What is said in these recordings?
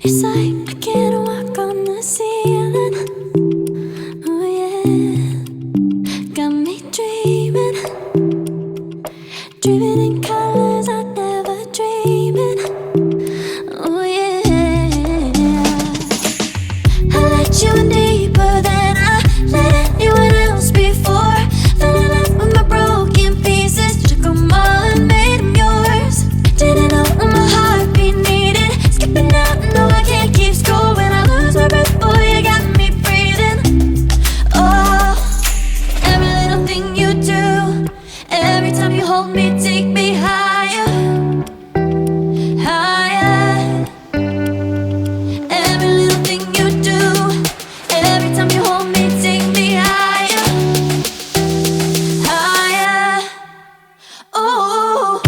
your sight, I can't walk on the ceiling. Oh yeah, got me dreaming, dreaming in colors I never dreamed in. Oh yeah, I let you in deeper than I let anyone else before. Fell in love with my broken pieces, took them all and made them yours. Didn't know what my heartbeat needed, skipping out, no I can't keep score. When I lose my breath, boy, you got me breathing. Oh, every little thing you do, every time you hold me, take me higher, higher. Every little thing you do, every time you hold me, take me higher, higher. Oh,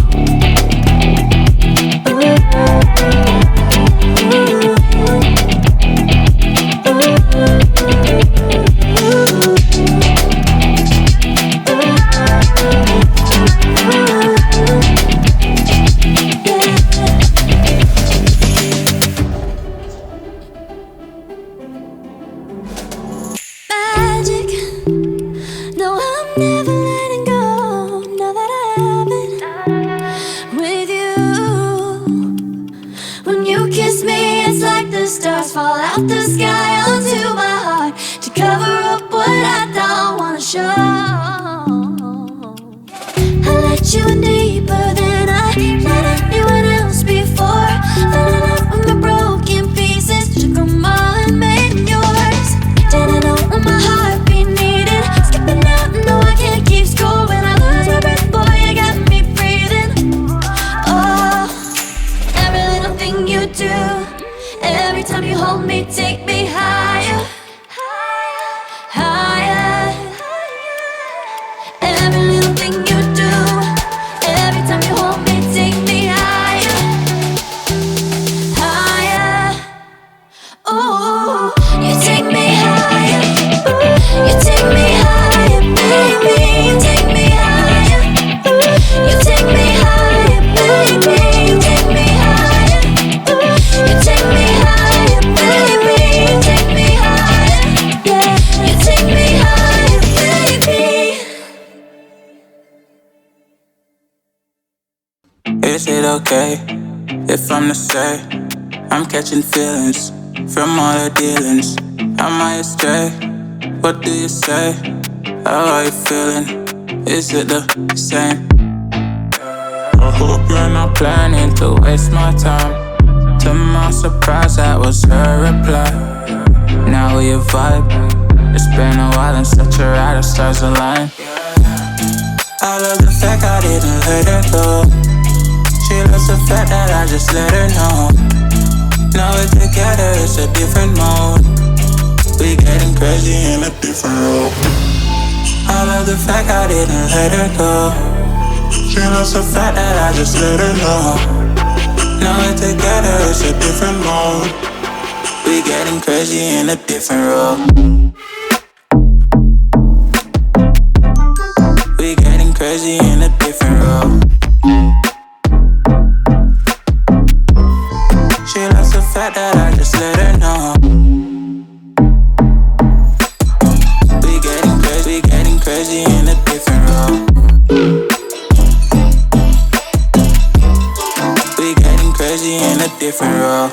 magic. No, I'm never letting go. Now that I have it with you. When you kiss me, it's like the stars fall out the sky onto my heart to cover up what I don't wanna show. I let you in deeper than I let anyone else before. Fell in love with my broken pieces, took them all and made them yours. Didn't know what my heartbeat needed, skipping out, no I can't keep score. When I lose my breath, boy, you got me breathing. Oh, every little thing you do, every time you hold me, take me higher, higher. Every little thing you do, every time you hold me, take me higher, higher. Oh, you take me higher, you take me higher, baby, you take me higher, you take me higher, baby, you take me higher, you take me higher, baby, you take me higher, yeah, you take me higher, baby. Is it okay if I'm to say I'm catching feelings from all the dealings? Am I astray? What do you say? How are you feeling? Is it the same? I hope you're not planning to waste my time. To my surprise, that was her reply. Now we vibe. It's been a while and such a ride, the stars align. I love the fact I didn't let her go. She loves the fact that I just let her know. Now we're together, it's a different mode. We getting crazy in a different role. I love the fact I didn't let her go. She loves the fact that I just let her know. Now we're together, it's a different mode. We getting crazy in a different role. We getting crazy in a different role. She loves the fact that I just let her know. We getting crazy in a different role. We getting crazy in a different role.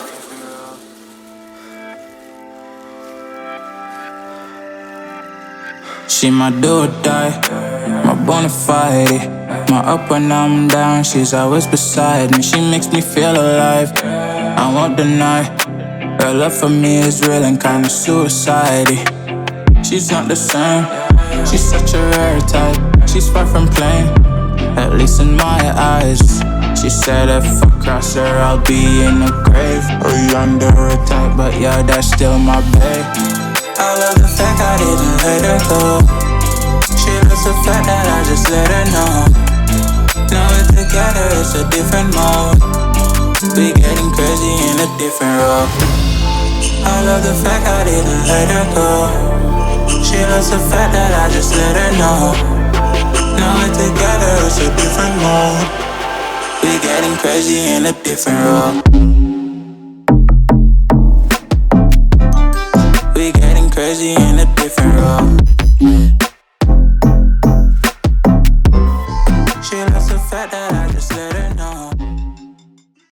She my do or die, my bona fide. My up when I'm down, she's always beside me. She makes me feel alive, I won't deny. Her love for me is real and kinda suicide-y. She's not the same, she's such a rare type. She's far from plain, at least in my eyes. She said if I cross her, I'll be in the grave or under her type, but yeah, that's still my babe. I love the fact I didn't let her go. She loves the fact that I just let her know. Now we're together, it's a different mode. We getting crazy in a different role. I love the fact I didn't let her go. She loves the fact that I just let her know. Now we're together, it's a different mode. We getting crazy in a different role. crazy in a different role.